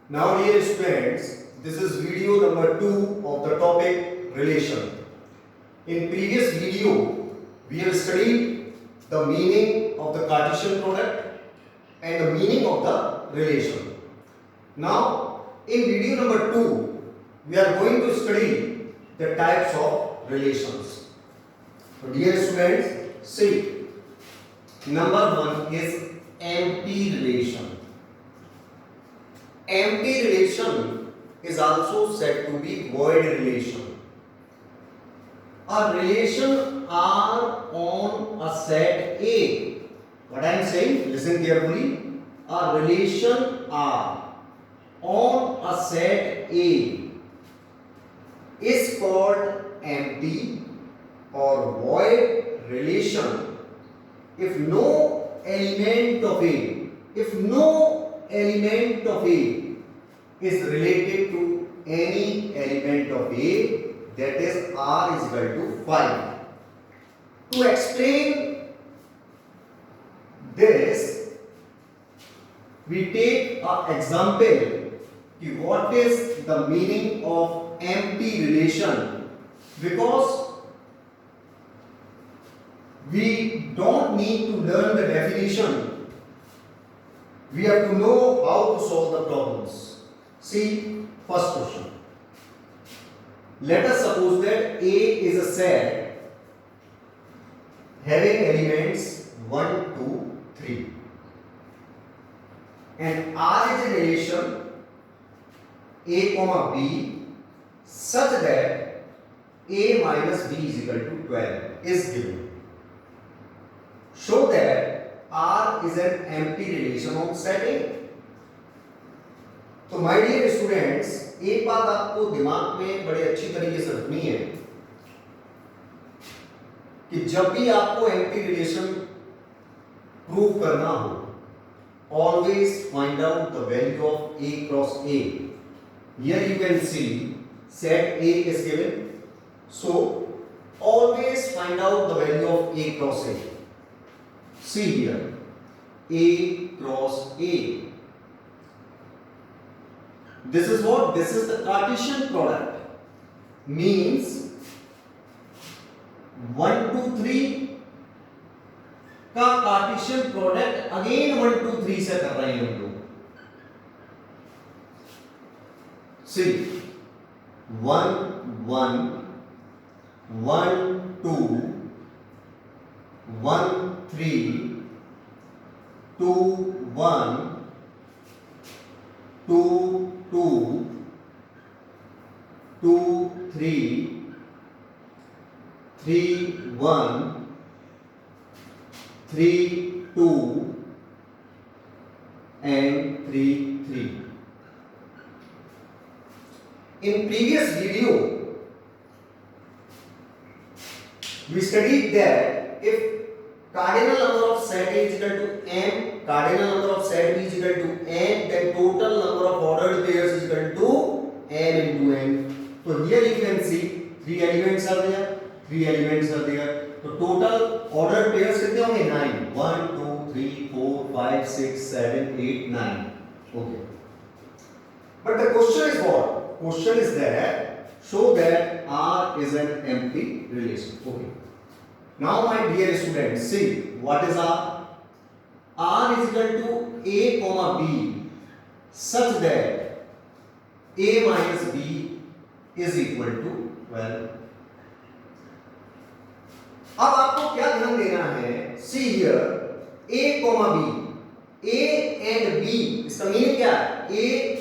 Now dear students, this is video number 2 of the topic relation. In previous video, we have studied the meaning of the Cartesian product and the meaning of the relation. Now, in video number 2, we are going to study the types of relations. So dear students, see, number 1 is empty relation. Empty relation is also said to be void relation. A relation R on a set A. What I am saying, listen carefully. A relation R on a set A is called empty or void relation if no element of A is related to any element of A, that is R is equal to 5. To explain this, we take an example. What is the meaning of empty relation? Because we don't need to learn the definition. We have to know how to solve the problems. See, first question. Let us suppose that A is a set having elements 1, 2, 3. And R is a relation A comma B such that A minus B is equal to 12 is given. Show that R is an empty relation on set A. तो my dear students, एक बात आपको दिमाग में बड़े अच्छी तरीके से रखनी है कि जब भी आपको एम्प्टी रिलेशन प्रूव करना हो, always find out the value of A cross A. Here you can see set A is given, so always find out the value of A cross A. See here, A cross A. This is what? This is the Cartesian product. Means 1, 2, 3 का Cartesian product again 1, 2, 3 से कर रहे हैं हम लोग. See, 1, 1, 1, 2, 1, 3, 2, 1, 2, 2, 2, 3, 3, 1, 3, 2, and 3, 3. In previous video, we studied that if cardinal number of set A is equal to m, cardinal number of set B is equal to n, then total number of ordered pairs is equal to n into n. So here you can see 3 elements are there, 3 elements are there. So total ordered pairs कितने होंगे? 9. 1, 2, 3, 4, 5, 6, 7, 8, 9. Okay. But the question is what? Question is that show that R is an empty relation. Okay. Now my dear students, see what is R? R is equal to A comma B such that A minus B is equal to 12. अब आपको क्या ध्यान देना है? See here, A comma B. A and B, इसका meaning क्या है? A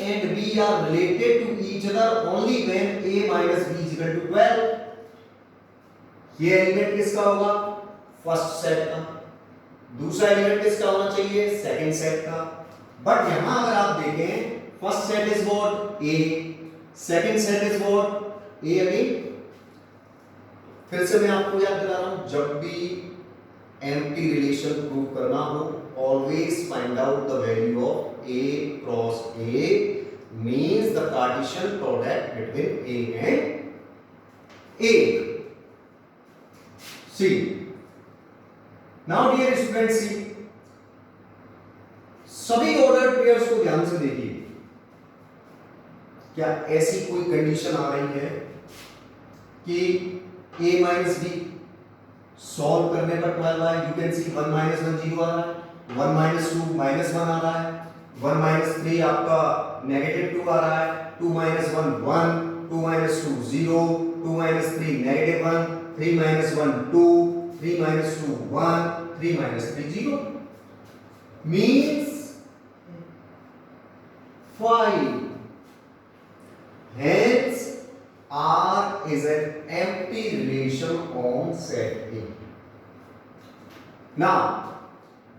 and B are related to each other only when A minus B is equal to 12. ये एलिमेंट किसका होगा? फर्स्ट सेट का. दूसरा एलिमेंट किसका होना चाहिए? सेकंड सेट का. बट यहां अगर आप देखें, first set is what? A. Second set is what? A again. फिर से मैं आपको याद दिला रहा हूं, जब भी एम्प्टी रिलेशन प्रूव करना हो, always find out the value of A cross A, means the Cartesian product between A and A. See, now dear students, see, सभी ऑर्डर्ड पेयर्स को ध्यान से देखिए. क्या ऐसी कोई कंडीशन आ रही है कि a माइनस बी सॉल्व करने पर 12 आए? You can see 1 minus 1 zero आ रहा है, 1 माइनस 2 माइनस 1 आ रहा है, 1 माइनस 3 आपका नेगेटिव 2 आ रहा है, 2 minus 1 1, 2 minus 2 0, 2 minus 3 negative 1, 3 minus 1 2, 3 minus 2 1, 3 minus 3 0 means 5. Hence R is an empty relation on set A. Now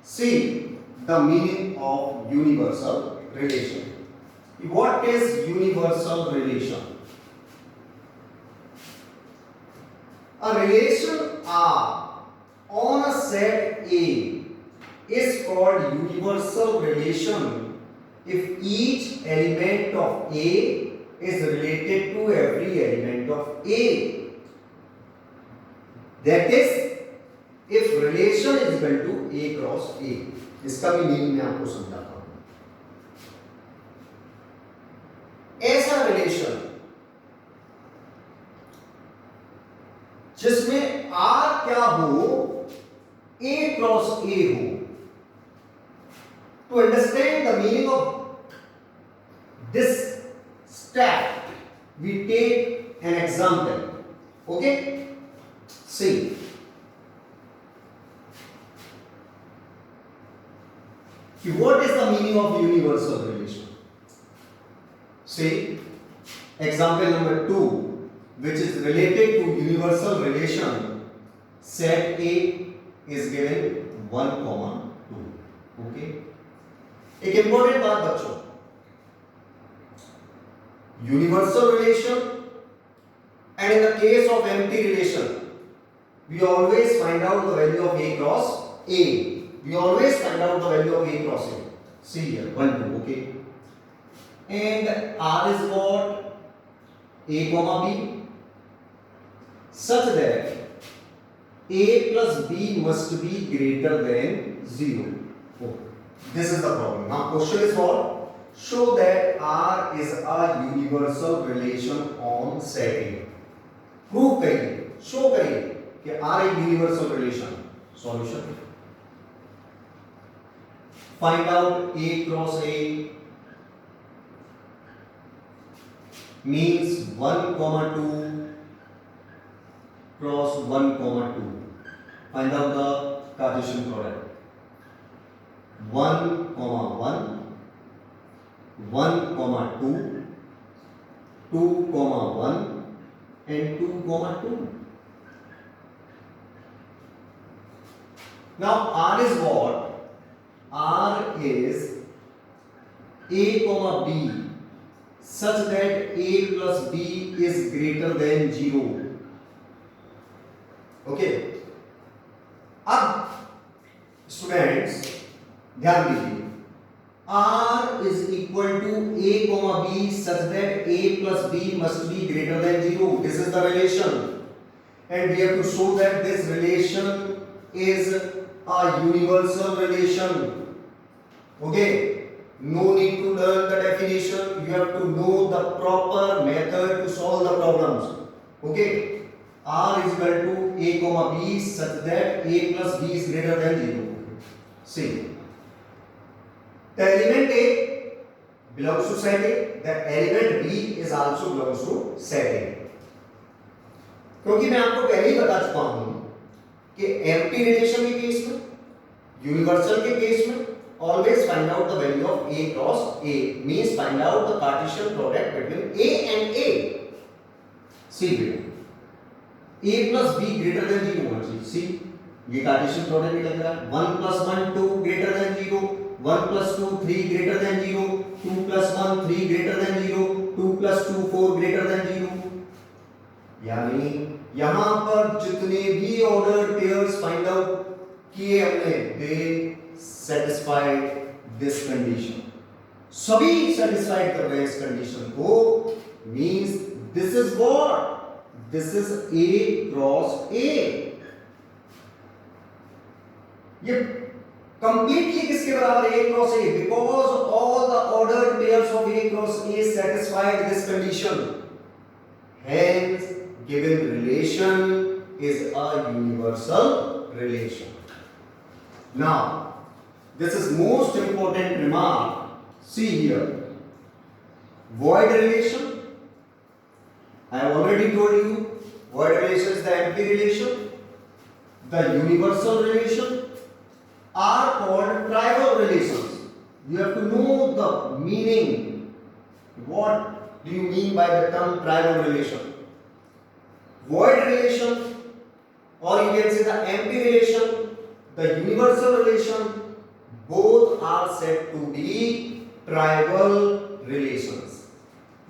see the meaning of universal relation. What is universal relation? A relation R on a set A is called universal relation if each element of A is related to every element of A. That is, if relation is equal to A cross A. इसका भी meaning मैं आपको समझाता हूं. ऐसा relation जिसमें R क्या हो, A cross A हो. To understand the meaning of this step, we take an example. Okay? See. What is the meaning of universal relation? See, example number 2, which is related to universal relation. Set A is given 1, 2. Okay? एक important बात बच्चों, universal relation and in the case of empty relation, we always find out the value of A cross A. We always find out the value of A cross A. See here, 1, 2, okay? And R is what? A comma B, such that A plus B must be greater than 0. Oh, this is the problem. Now question is what? Show that R is a universal relation on set A. Prove करिए, show करिए कि R एक universal relation. Solution. Find out A cross A means 1, 2 cross 1, 2. Find out the Cartesian product. 1, 1, 1, 2, 2, 1 and 2, 2. Now R is what? R is A comma B such that A plus B is greater than 0. Okay? अब students ध्यान दीजिए, R is equal to A comma B such that A plus B must be greater than 0. This is the relation, and we have to show that this relation is a universal relation. Okay? No need to learn the definition. You have to know the proper method to solve the problems. Okay? R is equal to A comma B such that A plus B is greater than 0. See. The element A belongs to set A. The element B is also belongs to set A. क्योंकि मैं आपको पहले ही बता चुका हूं कि empty relation के case में, यूनिवर्सल के केस में, always find out the value of A cross A means find out the Cartesian product between A and A. See here, A plus B greater than 0 होना चाहिए. See, ये Cartesian product ही लग रहा है. 1 plus 1 2 greater than 0. 1 plus 2 3 greater than 0. 2 plus 1 3 greater than 0. 2 plus 2 4 greater than 0. यानी यहां पर जितने भी ऑर्डर पेयर्स फाइंड आउट किए हमने, दे satisfied this condition. सभी satisfied कर रहे हैं इस कंडीशन को. means this is what? This is A cross A. ये completely किसके बराबर? A cross A, because all the ordered pairs of A cross A satisfy satisfied this condition. Hence, given relation is a universal relation. Now, this is most important remark. See here. Void relation. I have already told you, void relation is the empty relation. The universal relation are called trivial relations. You have to know the meaning. What do you mean by the term trivial relation? Void relation, or you can say the empty relation, the universal relation, both are said to be trivial relations.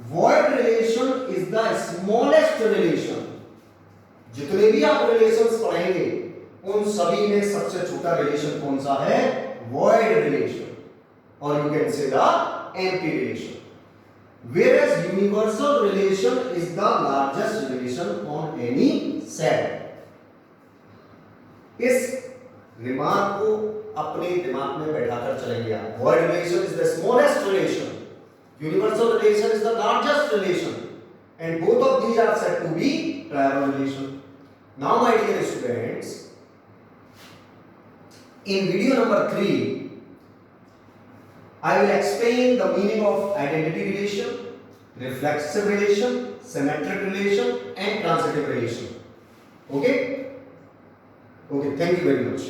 Void relation is the smallest relation. जितने भी आप relations पढ़ेंगे उन सभी में सबसे छोटा relation कौन सा है? void relation, or you can say the empty relation. Whereas universal relation is the largest relation on any set. इस रिमार्क को अपने दिमाग में बैठाकर चलेंगे आप. Void relation is the smallest relation. Universal relation is the largest relation, and both of these are said to be trivial relation. Now, my dear students, in video number 3, I will explain the meaning of identity relation, reflexive relation, symmetric relation, and transitive relation. Okay? Okay, thank you very much.